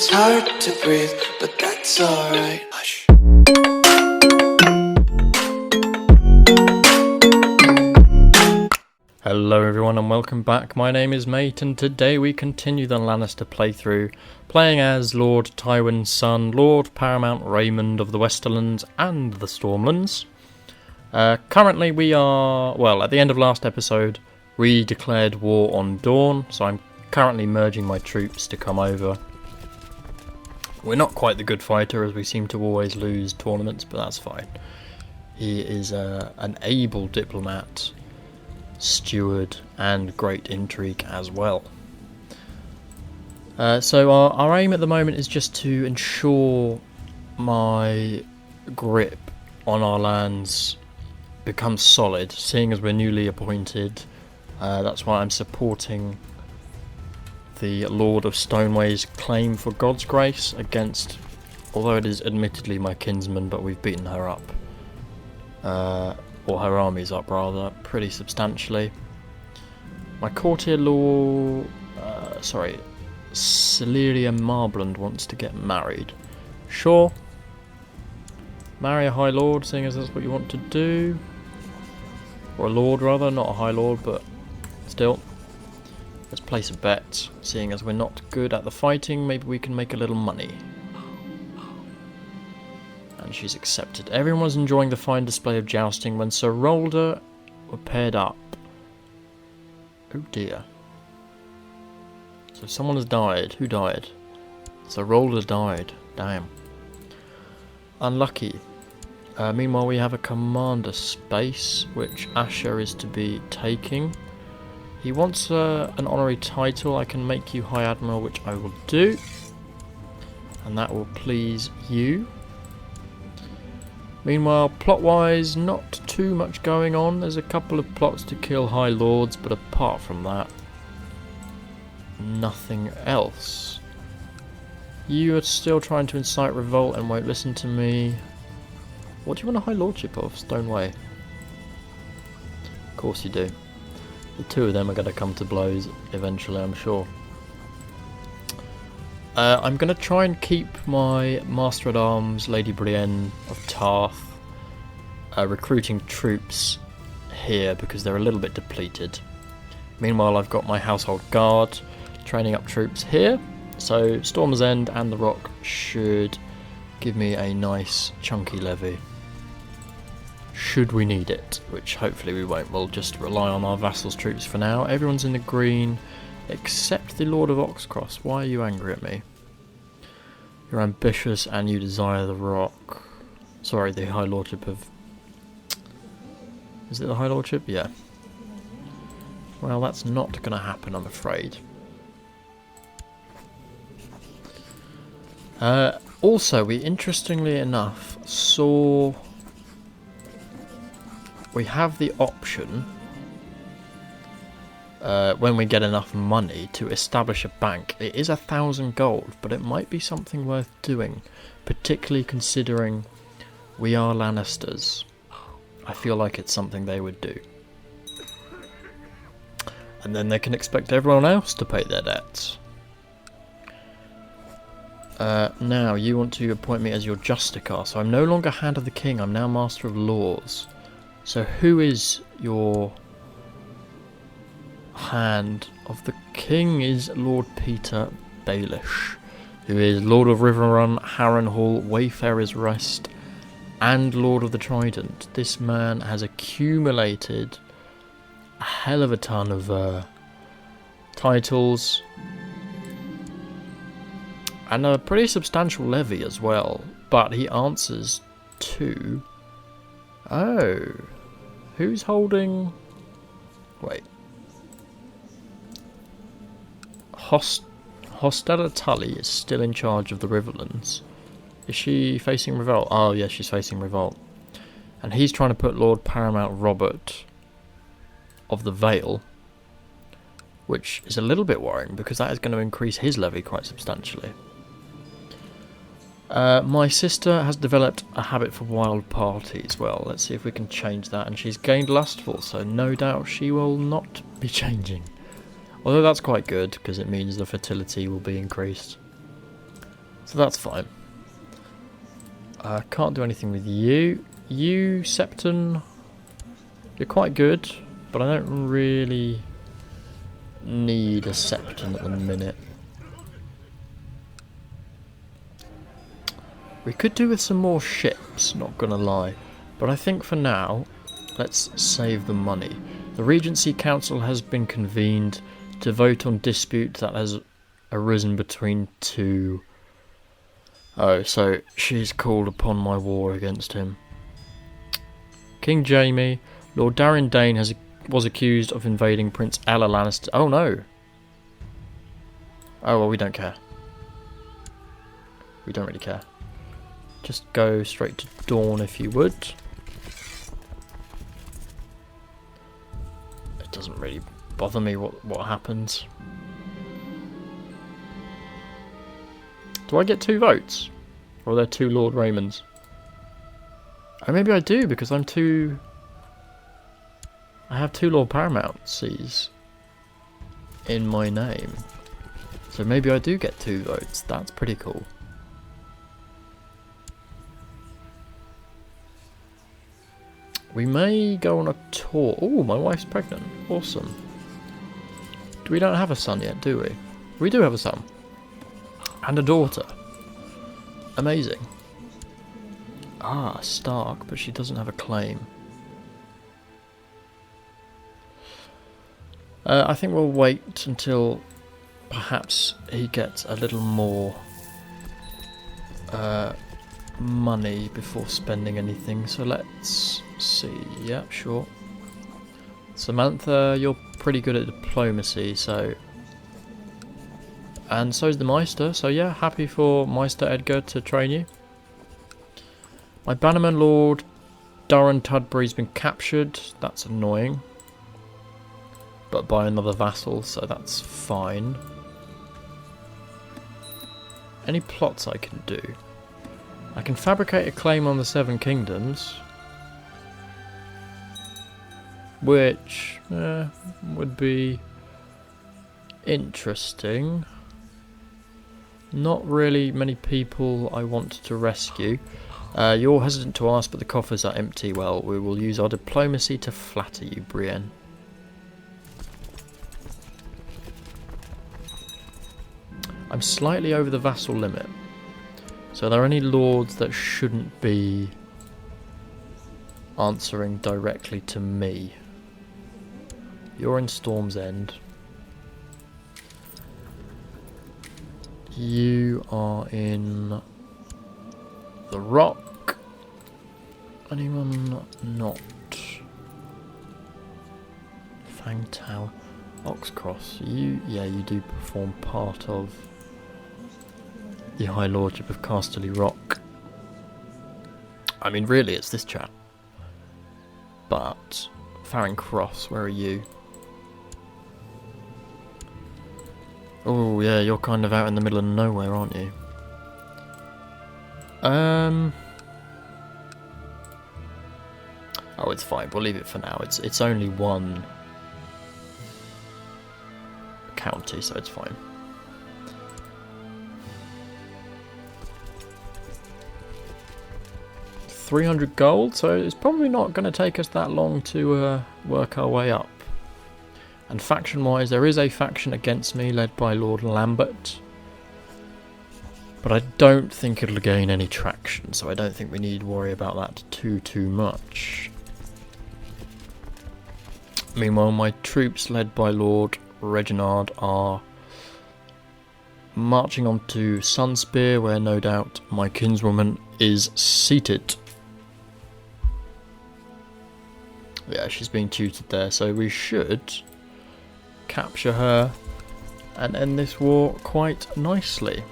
It's hard to breathe, but that's alright. Hush. Hello everyone and welcome back. My name is M.A.T.E and today we continue the Lannister playthrough, playing as Lord Tywin's son, Lord Paramount Raymund of the Westerlands and the Stormlands. Currently we are, well, at the end of last episode, we declared war on Dorne, so I'm currently merging my troops to come over. We're not quite the good fighter, as we seem to always lose tournaments, but that's fine. He is an able diplomat, steward, and great intrigue as well. So our aim at the moment is just to ensure my grip on our lands becomes solid, seeing as we're newly appointed. That's why I'm supporting the Lord of Stoneway's claim for God's grace against, although it is admittedly my kinsman, but we've beaten her up, or her armies up rather, pretty substantially. My courtier law, Celeria Marbland wants to get married. Sure, marry a High Lord, seeing as that's what you want to do, or a Lord rather, not a High Lord, but still. Let's place a bet, seeing as we're not good at the fighting, maybe we can make a little money. And she's accepted. Everyone was enjoying the fine display of jousting when Sir Rolder were paired up. Oh dear. So someone has died. Who died? Sir Rolder died. Damn. Unlucky. Meanwhile we have a commander space, which Asher is to be taking. He wants an honorary title. I can make you High Admiral, which I will do. And that will please you. Meanwhile, plot-wise, not too much going on. There's a couple of plots to kill High Lords, but apart from that, nothing else. You are still trying to incite revolt and won't listen to me. What do you want a High Lordship of, Stoneway? Of course you do. The two of them are going to come to blows eventually, I'm sure. I'm going to try and keep my Master-at-Arms, Lady Brienne of Tarth, recruiting troops here because they're a little bit depleted. Meanwhile, I've got my Household Guard training up troops here, so Storm's End and the Rock should give me a nice chunky levy. Should we need it, which hopefully we won't. We'll just rely on our vassals' troops for now. Everyone's in the green, except the Lord of Oxcross. Why are you angry at me? You're ambitious and you desire the rock. Sorry, the High Lordship of... Is it the High Lordship? Yeah. Well, that's not going to happen, I'm afraid. Also, we interestingly enough saw... We have the option, when we get enough money, to establish a bank. It is 1,000 gold, but it might be something worth doing, particularly considering we are Lannisters. I feel like it's something they would do. And then they can expect everyone else to pay their debts. Now, you want to appoint me as your Justicar, so I'm no longer Hand of the King, I'm now Master of Laws. So who is your Hand of the King? Is Lord Peter Baelish, who is Lord of Riverrun, Harrenhal, Wayfarer's Rest, and Lord of the Trident. This man has accumulated a hell of a ton of titles and a pretty substantial levy as well, but he answers to... Oh, who's holding... Wait. Hostella Tully is still in charge of the Riverlands. Is she facing revolt? Oh, yes, she's facing revolt. And he's trying to put Lord Paramount Robert of the Vale, which is a little bit worrying because that is going to increase his levy quite substantially. My sister has developed a habit for wild parties. Well, let's see if we can change that. And she's gained lustful, so no doubt she will not be changing. Although that's quite good, because it means the fertility will be increased. So that's fine. I can't do anything with you. You, Septon, you're quite good, but I don't really need a Septon at the minute. We could do with some more ships, not gonna lie. But I think for now, let's save the money. The Regency Council has been convened to vote on dispute that has arisen between two... Oh, so she's called upon my war against him. King Jaime, Lord Darren Dane was accused of invading Prince Ella Lannister. Oh no! Oh well, we don't care. We don't really care. Just go straight to Dorne if you would. It doesn't really bother me what happens. Do I get 2 votes? Or are there 2 Lord Raymonds? Oh, maybe I do, because I'm too... I have 2 Lord Paramouncies in my name. So maybe I do get 2 votes. That's pretty cool. We may go on a tour. Oh, my wife's pregnant. Awesome. We don't have a son yet, do we? We do have a son. And a daughter. Amazing. Ah, Stark, but she doesn't have a claim. I think we'll wait until perhaps he gets a little more money before spending anything. So let's see. Yeah, sure. Samantha, you're pretty good at diplomacy, so... And so is the Meister, so yeah, happy for Meister Edgar to train you. My Bannerman Lord, Durran Tudbury's been captured. That's annoying. But by another vassal, so that's fine. Any plots I can do? I can fabricate a claim on the 7 Kingdoms. Which would be interesting. Not really many people I want to rescue. You're hesitant to ask, but the coffers are empty. Well, we will use our diplomacy to flatter you, Brienne. I'm slightly over the vassal limit. So are there any lords that shouldn't be answering directly to me? You're in Storm's End. You are in the Rock. Anyone not? Fang Tower. Oxcross. Yeah, you do perform part of the High Lordship of Casterly Rock. I mean, really, it's this chap. But Farron Cross, where are you? Oh, yeah, you're kind of out in the middle of nowhere, aren't you? Oh, it's fine. We'll leave it for now. It's only 1 county, so it's fine. $300 gold, so it's probably not going to take us that long to work our way up. And faction-wise, there is a faction against me led by Lord Lambert. But I don't think it'll gain any traction, so I don't think we need to worry about that too much. Meanwhile, my troops led by Lord Reginald are marching on to Sunspear, where no doubt my kinswoman is seated. Yeah, she's being tutored there, so we should capture her and end this war quite nicely,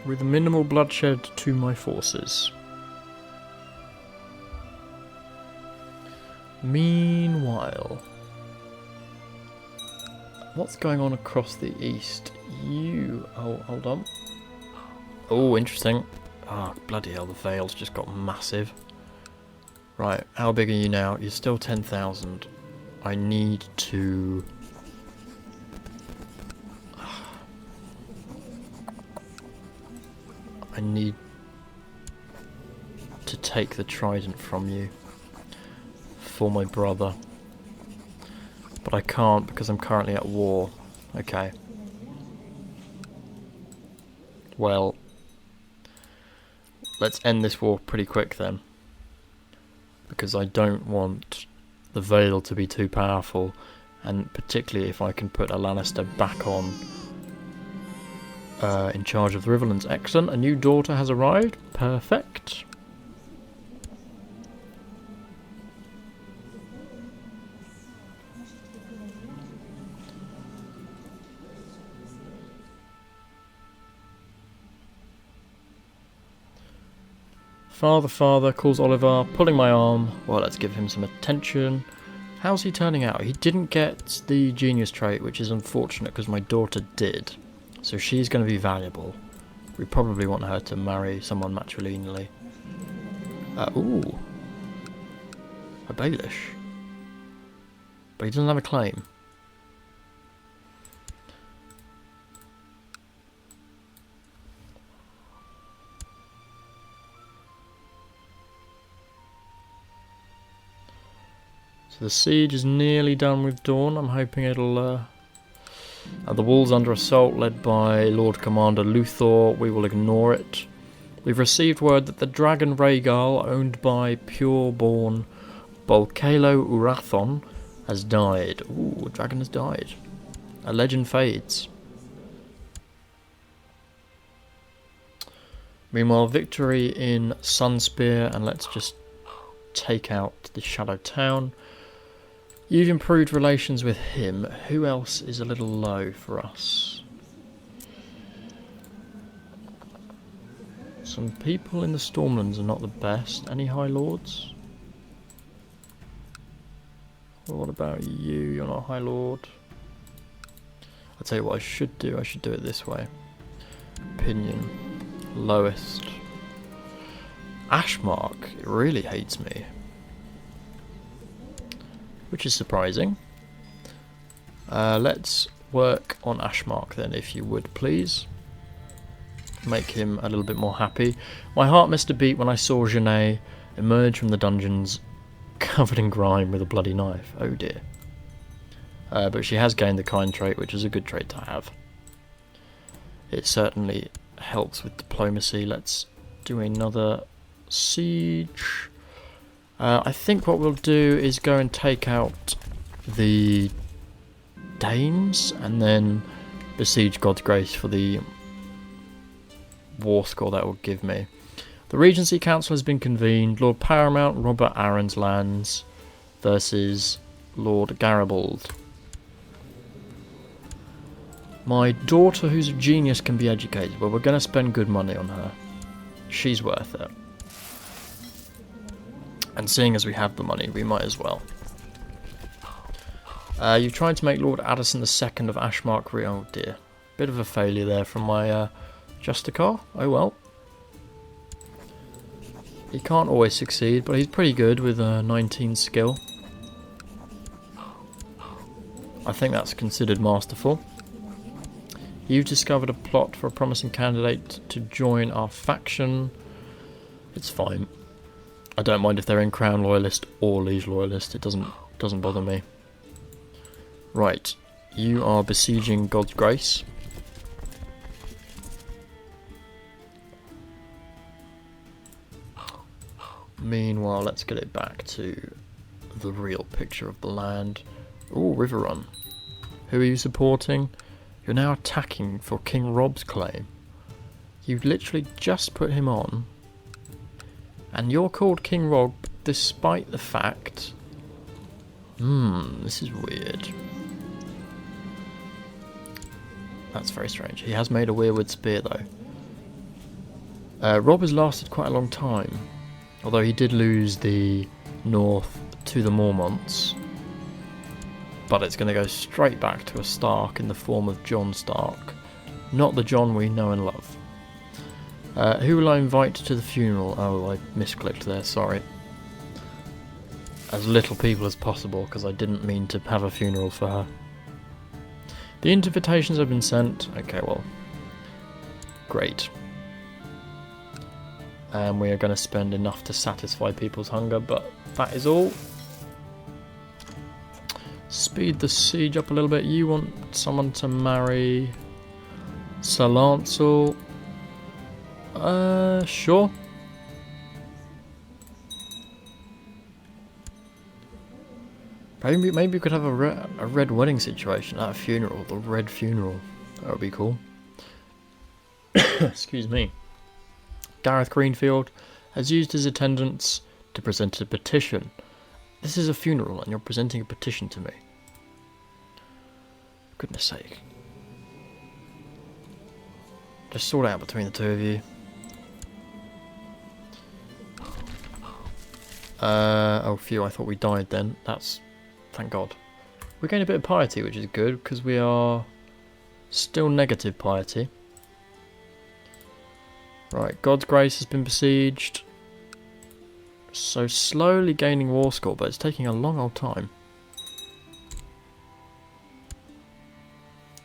with minimal bloodshed to my forces. Meanwhile, what's going on across the east? Oh, hold on. Oh, interesting. Ah, bloody hell, the Vale's just got massive. Right, how big are you now? You're still 10,000. I need to... I need to take the trident from you for my brother. But I can't because I'm currently at war. Okay. Well, let's end this war pretty quick then. Because I don't want the Vale to be too powerful. And particularly if I can put a Lannister back on in charge of the Riverlands. Excellent. A new daughter has arrived. Perfect. Father calls Oliver, pulling my arm. Well, let's give him some attention. How's he turning out? He didn't get the genius trait, which is unfortunate because my daughter did. So she's going to be valuable. We probably want her to marry someone matrilineally. Ooh. A Baelish. But he doesn't have a claim. The siege is nearly done with Dorne. I'm hoping it'll... the wall's under assault, led by Lord Commander Luthor. We will ignore it. We've received word that the dragon Rhaegal, owned by pure-born Bolcalo Urathon, has died. Ooh, a dragon has died. A legend fades. Meanwhile, victory in Sunspear, and let's just take out the Shadow Town. You've improved relations with him. Who else is a little low for us? Some people in the Stormlands are not the best. Any High Lords? Well, what about you? You're not a High Lord. I'll tell you what I should do. I should do it this way. Opinion. Lowest. Ashmark. It really hates me. Which is surprising. Let's work on Ashmark then, if you would, please. Make him a little bit more happy. My heart missed a beat when I saw Janae emerge from the dungeons covered in grime with a bloody knife. Oh dear. But she has gained the kind trait, which is a good trait to have. It certainly helps with diplomacy. Let's do another siege. I think what we'll do is go and take out the Danes and then besiege God's Grace for the war score that will give me. The Regency Council has been convened. Lord Paramount Robert Arryn's lands versus Lord Garibald. My daughter, who's a genius, can be educated. Well, we're going to spend good money on her. She's worth it. And seeing as we have the money, we might as well. You've tried to make Lord Addison II of Ashmark oh dear. Bit of a failure there from my Justicar. Oh well. He can't always succeed, but he's pretty good with 19 skill. I think that's considered masterful. You've discovered a plot for a promising candidate to join our faction. It's fine. I don't mind if they're in Crown Loyalist or Liege Loyalist. It doesn't bother me. Right, you are besieging God's Grace. Meanwhile, let's get it back to the real picture of the land. Ooh, River Run. Who are you supporting? You're now attacking for King Rob's claim. You've literally just put him on. And you're called King Rob despite the fact... this is weird. That's very strange. He has made a weirwood spear though. Rob has lasted quite a long time. Although he did lose the north to the Mormonts. But it's going to go straight back to a Stark in the form of Jon Stark. Not the Jon we know and love. Who will I invite to the funeral? Oh, I misclicked there, sorry. As little people as possible, because I didn't mean to have a funeral for her. The invitations have been sent. Okay, well. Great. And we are going to spend enough to satisfy people's hunger, but that is all. Speed the siege up a little bit. You want someone to marry Sir Lancel? Sure. Maybe we could have a red wedding situation at a funeral. The red funeral. That would be cool. Excuse me. Gareth Greenfield has used his attendance to present a petition. This is a funeral and you're presenting a petition to me. For goodness sake. Just sort it out between the two of you. Oh phew, I thought we died then. That's... thank God. We gained a bit of piety, which is good, because we are still negative piety. Right, God's Grace has been besieged. So slowly gaining war score, but it's taking a long old time.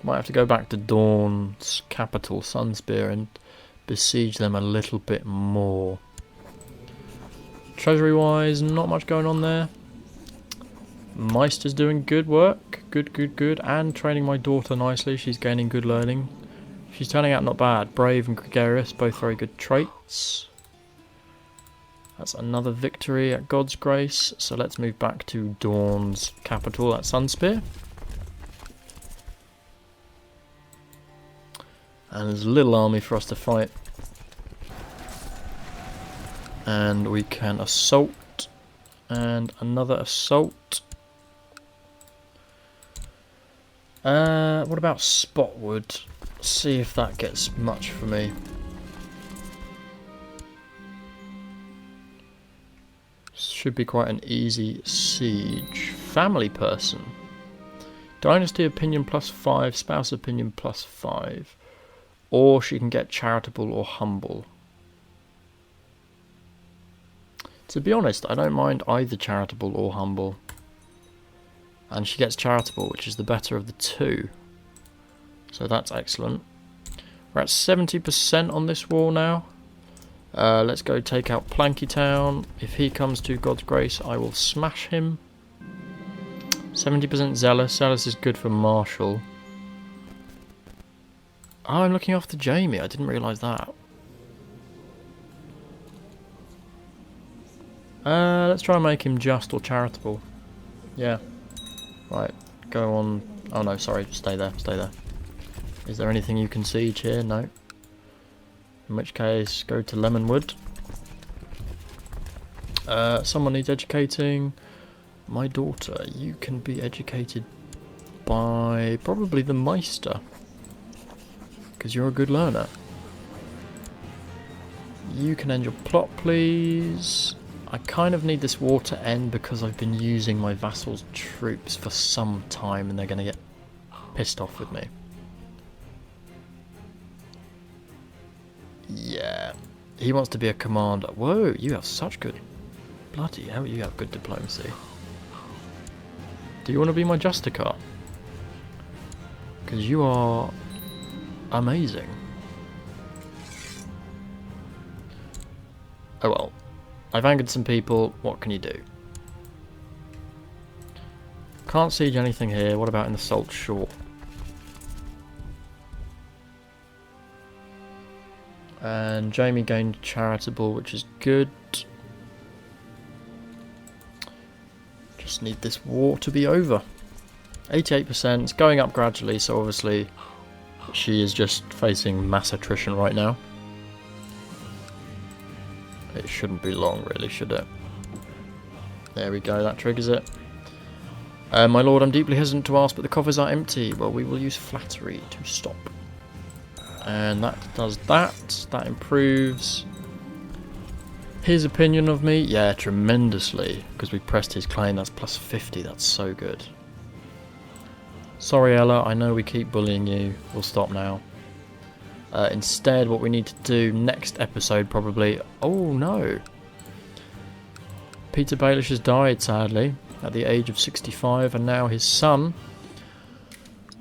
Might have to go back to Dorne's capital, Sunspear, and besiege them a little bit more. Treasury wise, not much going on there. Meister's doing good work. Good. And training my daughter nicely. She's gaining good learning. She's turning out not bad. Brave and gregarious, both very good traits. That's another victory at God's Grace. So let's move back to Dorne's capital at Sunspear. And there's a little army for us to fight. And we can assault. And another assault. What about Spotwood? See if that gets much for me. Should be quite an easy siege. Family person. Dynasty opinion +5, spouse opinion +5. Or she can get charitable or humble. To be honest, I don't mind either charitable or humble. And she gets charitable, which is the better of the two. So that's excellent. We're at 70% on this wall now. Let's go take out Planky Town. If he comes to God's Grace, I will smash him. 70% Zealous. Zealous is good for Marshall. Oh, I'm looking after Jamie. I didn't realise that. Let's try and make him just or charitable. Yeah. Right, go on. Oh no, sorry, stay there. Is there anything you can siege here? No. In which case, go to Lemonwood. Someone needs educating. My daughter, you can be educated by probably the Meister. Because you're a good learner. You can end your plot, please. I kind of need this war to end because I've been using my vassals' troops for some time and they're going to get pissed off with me. Yeah. He wants to be a commander. Whoa, you have such good... Bloody hell, you have good diplomacy. Do you want to be my Justicar? Because you are amazing. Oh well. I've angered some people. What can you do? Can't siege anything here. What about in the Salt Shore? And Jamie gained charitable, which is good. Just need this war to be over. 88%. It's going up gradually, so obviously she is just facing mass attrition right now. It shouldn't be long, really, should it? There we go, that triggers it. My lord, I'm deeply hesitant to ask, but the coffers are empty. Well, we will use flattery to stop. And that does that. That improves his opinion of me. Yeah, tremendously. Because we pressed his claim, that's +50. That's so good. Sorry, Ella, I know we keep bullying you. We'll stop now. Instead, what we need to do next episode probably... Oh, no. Peter Baelish has died, sadly, at the age of 65, and now his son,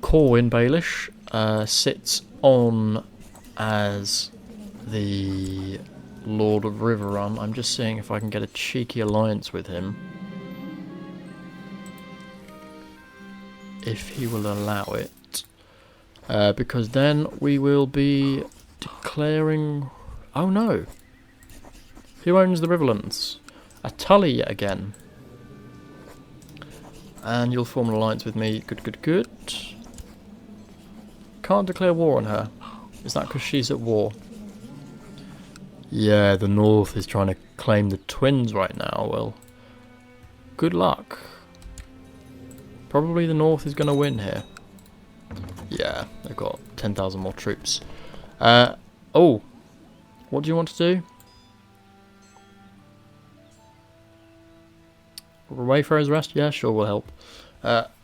Corwin Baelish, sits on as the Lord of Riverrun. I'm just seeing if I can get a cheeky alliance with him. If he will allow it. Because then we will be declaring... Oh no! Who owns the Riverlands? Tully yet again. And you'll form an alliance with me. Good, good, good. Can't declare war on her. Is that because she's at war? Yeah, the North is trying to claim the twins right now. Well, good luck. Probably the North is going to win here. Yeah, they've got 10,000 more troops. Oh, what do you want to do? Wayfarer's Rest? Yeah, sure, will help.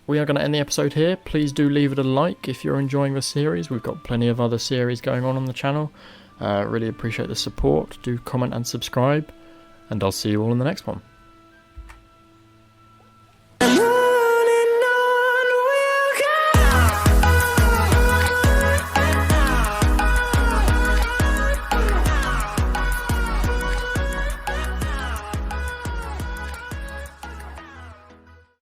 We are going to end the episode here. Please do leave it a like if you're enjoying the series. We've got plenty of other series going on the channel. Really appreciate the support. Do comment and subscribe. And I'll see you all in the next one.